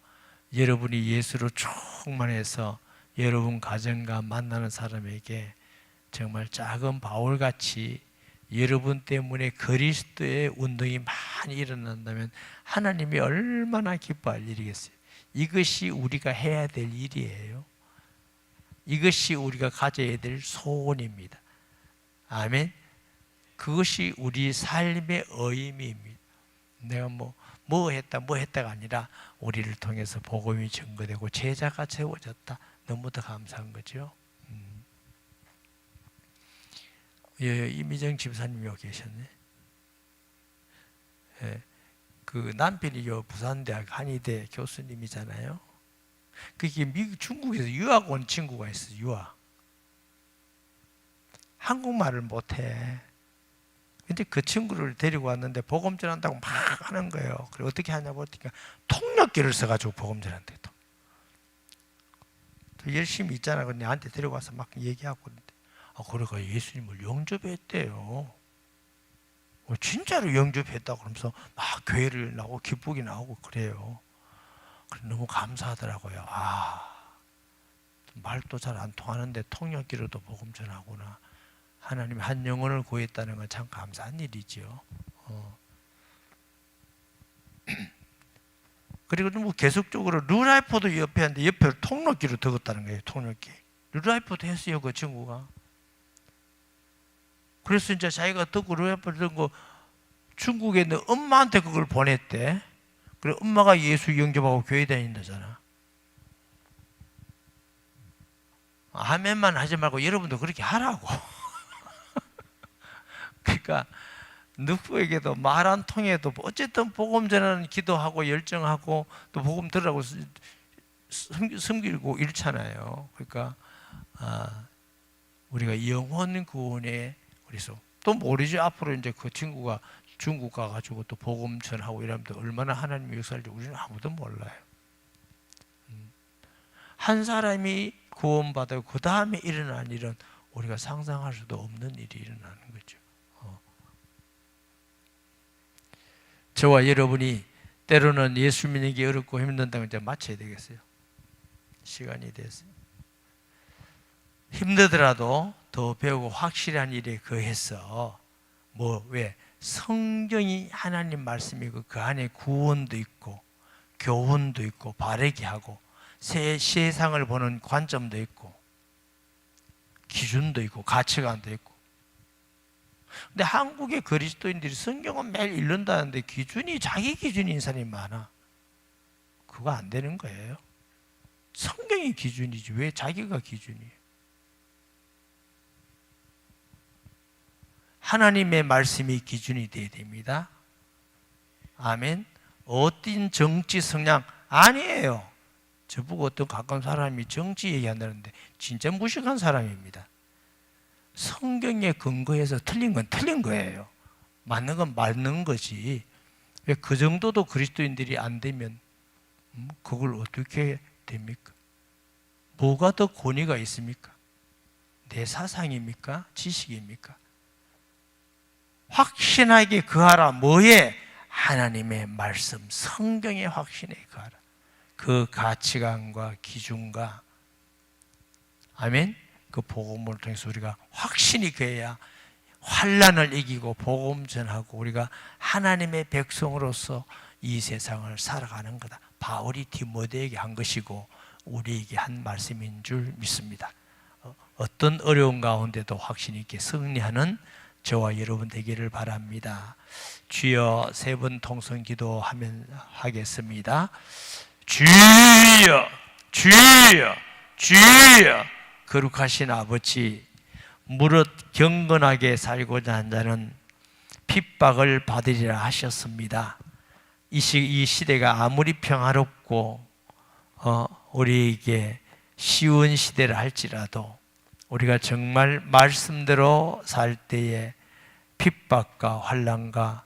여러분이 예수로 충만해서 여러분 가정과 만나는 사람에게 정말 작은 바울같이 여러분 때문에 그리스도의 운동이 많이 일어난다면 하나님이 얼마나 기뻐할 일이겠어요. 이것이 우리가 해야 될 일이에요. 이것이 우리가 가져야 될 소원입니다. 아멘. 그것이 우리 삶의 의미입니다. 내가 뭐 했다가 아니라 우리를 통해서 복음이 증거되고 제자가 세워졌다. 너무도 감사한 거죠. 예, 이미정 집사님이 여기 계셨네. 예, 그 남편이 부산대학 한의대 교수님이잖아요. 그게 중국에서 유학 온 친구가 있어요. 유학. 한국말을 못해. 근데 그 친구를 데리고 왔는데 복음 전한다고 막 하는 거예요. 그래 어떻게 하냐고 했더니 통역기를 써가지고 복음 전한대. 또 열심히 있잖아. 근데 나한테 데리고 와서 막 얘기하고 그러는데, 그래가 예수님을 영접했대요. 진짜로 영접했다고 그러면서 막 교회를 나오고 기쁘게 나오고 그래요. 그래 너무 감사하더라고요. 말도 잘 안 통하는데 통역기로도 복음 전하구나. 하나님이 한 영혼을 구했다는 건 참 감사한 일이죠. 그리고 뭐 계속적으로 루라이프도 옆에 하는데 옆에 통역기로 적었다는 거예요. 통역기. 루라이프도 했어요, 그 친구가. 그래서 이제 자기가 듣고 루라이프를 듣고 중국에 있는 엄마한테 그걸 보냈대. 그래 엄마가 예수 영접하고 교회 다닌다잖아. 아멘만 하지 말고 여러분도 그렇게 하라고. 그러니까 누구에게도 말 안 통해도 어쨌든 복음 전하는 기도하고 열정하고 또 복음 들으라고 섬기고 잃잖아요. 그러니까 우리가 영혼 구원에 그래서 또 모르지 앞으로 이제 그 친구가 중국 가가지고 또 복음 전하고 이러면 얼마나 하나님의 역사일지 우리는 아무도 몰라요. 한 사람이 구원받아 그 다음에 일어난 일은 우리가 상상할 수도 없는 일이 일어나는 거죠. 저와 여러분이 때로는 예수 믿기 어렵고 힘든다면 이제 마쳐야 되겠어요. 시간이 됐어요. 힘들더라도 더 배우고 확실한 일에 거해서 왜 성경이 하나님 말씀이고 그 안에 구원도 있고 교훈도 있고 바르게 하고 세상을 보는 관점도 있고 기준도 있고 가치관도 있고. 근데 한국의 그리스도인들이 성경은 매일 읽는다는데 기준이 자기 기준인 사람이 많아. 그거 안 되는 거예요. 성경이 기준이지 왜 자기가 기준이에요? 하나님의 말씀이 기준이 되어야 됩니다. 아멘. 어떤 정치 성향 아니에요. 저보고 어떤 가까운 사람이 정치 얘기한다는데 진짜 무식한 사람입니다. 성경에 근거해서 틀린 건 틀린 거예요. 맞는 건 맞는 거지. 왜 그 정도도 그리스도인들이 안 되면 그걸 어떻게 됩니까? 뭐가 더 권위가 있습니까? 내 사상입니까? 지식입니까? 확신하게 거하라. 뭐에? 하나님의 말씀, 성경의 확신에 거하라. 그 가치관과 기준과 아멘. 그 복음을 통해서 우리가 확신이 거해야 환난을 이기고 복음 전하고 우리가 하나님의 백성으로서 이 세상을 살아가는 거다. 바울이 디모데에게 한 것이고 우리에게 한 말씀인 줄 믿습니다. 어떤 어려운 가운데도 확신 있게 승리하는 저와 여러분 되기를 바랍니다. 주여, 세 번 통성 기도하면 하겠습니다. 주여, 주여, 주여. 거룩하신 아버지, 무릇 경건하게 살고자 한 자는 핍박을 받으리라 하셨습니다. 이 시대가 아무리 평화롭고 우리에게 쉬운 시대를 할지라도 우리가 정말 말씀대로 살 때에 핍박과 환난과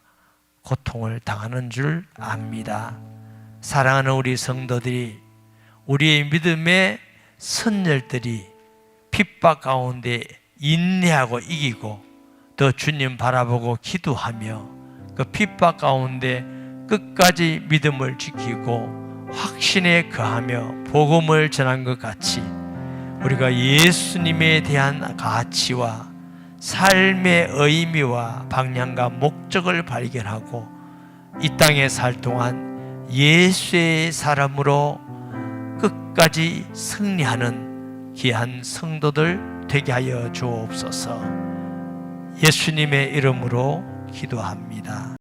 고통을 당하는 줄 압니다. 사랑하는 우리 성도들이, 우리의 믿음의 선열들이 핍박 가운데 인내하고 이기고 또 주님 바라보고 기도하며 그 핍박 가운데 끝까지 믿음을 지키고 확신에 거하며 복음을 전한 것 같이 우리가 예수님에 대한 가치와 삶의 의미와 방향과 목적을 발견하고 이 땅에 살 동안 예수의 사람으로 끝까지 승리하는 귀한 성도들 되게 하여 주옵소서. 예수님의 이름으로 기도합니다.